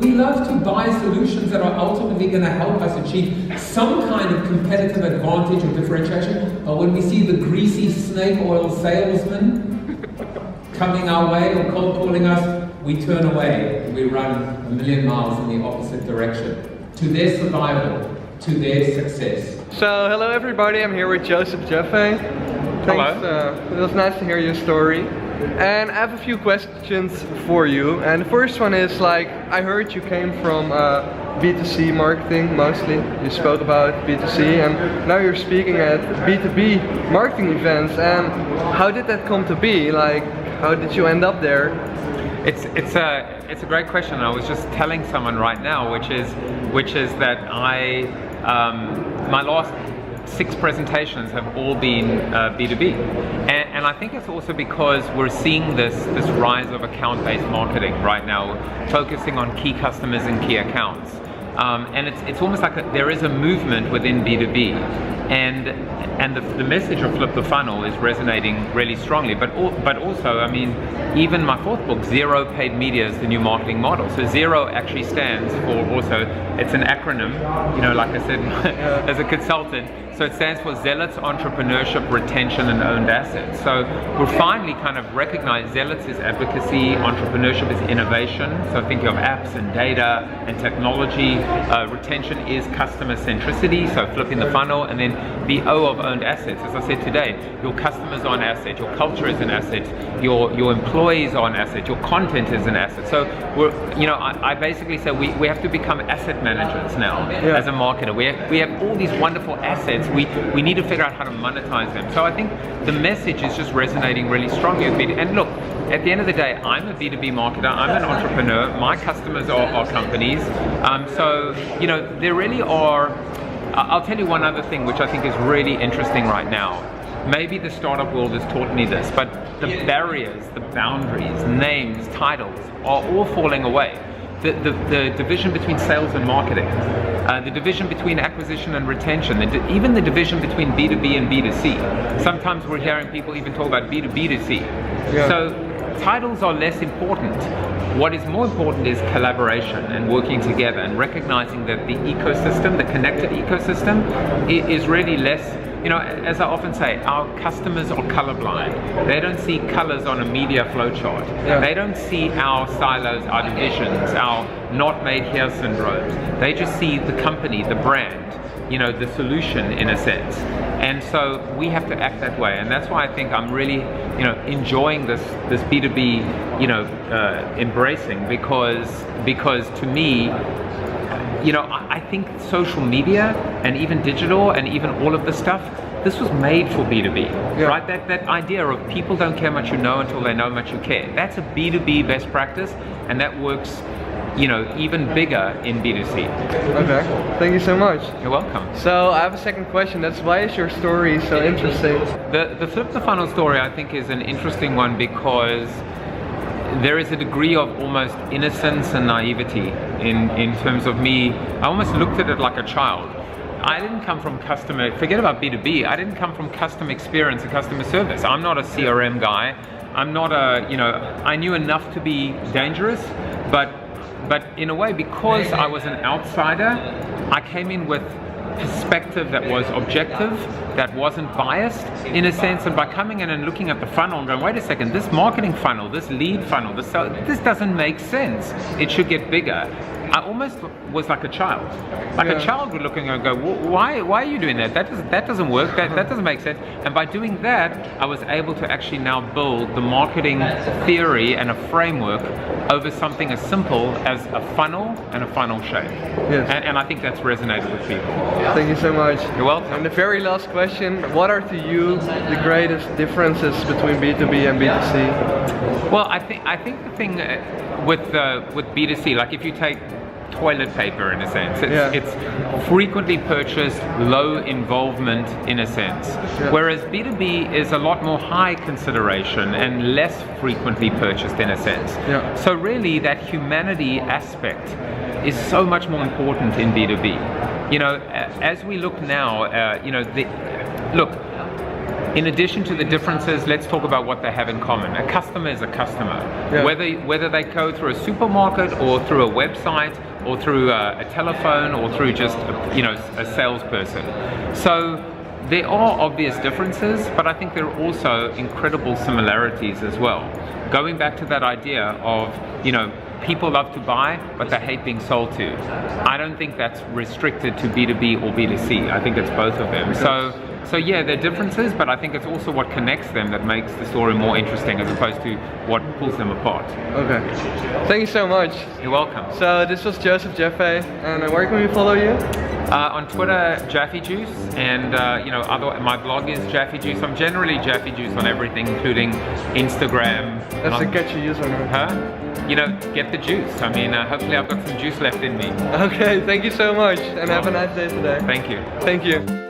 We love to buy solutions that are ultimately going to help us achieve some kind of competitive advantage or differentiation. But when we see the greasy snake oil salesman coming our way or cold calling us, we turn away and we run a million miles in the opposite direction to their survival, to their success. So, hello everybody, I'm here with Jaffe. Thanks, it was nice to hear your story. And I have a few questions for you. And the first one is, like, I heard you came from B2C marketing mostly. You spoke about B2C, and now you're speaking at B2B marketing events. And how did that come to be? Like, how did you end up there? It's a great question. I was just telling someone right now, which is that my last 6 presentations have all been B2B, and I think it's also because we're seeing this rise of account-based marketing right now, focusing on key customers and key accounts, and it's almost like there is a movement within B2B, and the message of Flip the Funnel is resonating really strongly. But also, I mean, even my 4th book, Zero Paid Media, is the new marketing model. So Zero actually stands for, also, it's an acronym, you know, like I said, as a consultant. So it stands for Zealots, Entrepreneurship, Retention, and Owned Assets. So we're finally kind of recognize Zealots is advocacy, entrepreneurship is innovation. So thinking of apps and data and technology. Retention is customer centricity, so flipping the funnel. And then the O of owned assets, as I said today, your customers are an asset, your culture is an asset, your employees are an asset, your content is an asset. So we're, you know, I basically say we have to become asset managers now as a marketer. We have all these wonderful assets. We need to figure out how to monetize them. So I think the message is just resonating really strongly with me. And look, at the end of the day, I'm a B2B marketer, I'm an entrepreneur, my customers are companies. So, you know, there really are, I'll tell you one other thing which I think is really interesting right now. Maybe the startup world has taught me this, but the barriers, the boundaries, names, titles are all falling away. The division between sales and marketing, the division between acquisition and retention, even the division between B2B and B2C. Sometimes we're hearing people even talk about B2B2C. So titles are less important. What is more important is collaboration and working together and recognizing that the ecosystem, the connected ecosystem, is really less. You know, as I often say, our customers are colorblind. They don't see colors on a media flowchart. They don't see our silos, our divisions, our not made here syndromes. They just see the company, the brand, you know, the solution in a sense. And so we have to act that way. And that's why I think I'm really, you know, enjoying this B2B, you know, embracing, because to me, you know, I think social media and even digital and even all of this stuff, this was made for B2B, right? That idea of people don't care much you know until they know much you care. That's a B2B best practice, and that works, you know, even bigger in B2C. Okay, thank you so much. You're welcome. So I have a second question. That's why is your story so interesting? The Flip the Funnel story, I think, is an interesting one because there is a degree of almost innocence and naivety in terms of me. I almost looked at it like a child. I didn't come from customer, forget about B2B, I didn't come from customer experience and customer service. I'm not a CRM guy. I'm not a, you know, I knew enough to be dangerous, but in a way, because I was an outsider, I came in with perspective that was objective, that wasn't biased in a sense, and by coming in and looking at the funnel and going, wait a second, this marketing funnel, this lead funnel, this doesn't make sense. It should get bigger. I almost was like a child. Like a child would look and go, why are you doing that? That doesn't work, that doesn't make sense. And by doing that, I was able to actually now build the marketing theory and a framework over something as simple as a funnel and a funnel shape. And I think that's resonated with people. Thank you so much. You're welcome. And the very last question, what are to you the greatest differences between B2B and B2C? Well, I think the thing with B2C, like if you take toilet paper in a sense, it's frequently purchased, low involvement in a sense, whereas B2B is a lot more high consideration and less frequently purchased in a sense. So really that humanity aspect is so much more important in B2B. You know, as we look now, you know, look, in addition to the differences, let's talk about what they have in common. A customer is a customer. Yeah. Whether they go through a supermarket or through a website or through a telephone or through just a salesperson. So there are obvious differences, but I think there are also incredible similarities as well. Going back to that idea of, people love to buy, but they hate being sold to. I don't think that's restricted to B2B or B2C. I think it's both of them. So yeah, there are differences, but I think it's also what connects them that makes the story more interesting as opposed to what pulls them apart. Okay. Thank you so much. You're welcome. So this was Joseph Jaffe, and where can we follow you? On Twitter, Jaffe Juice, and my blog is Jaffe Juice. I'm generally Jaffe Juice on everything, including Instagram. That's a catchy username. Huh? Get the juice. I mean, hopefully I've got some juice left in me. Okay, thank you so much, and have a nice day today. Thank you. Thank you.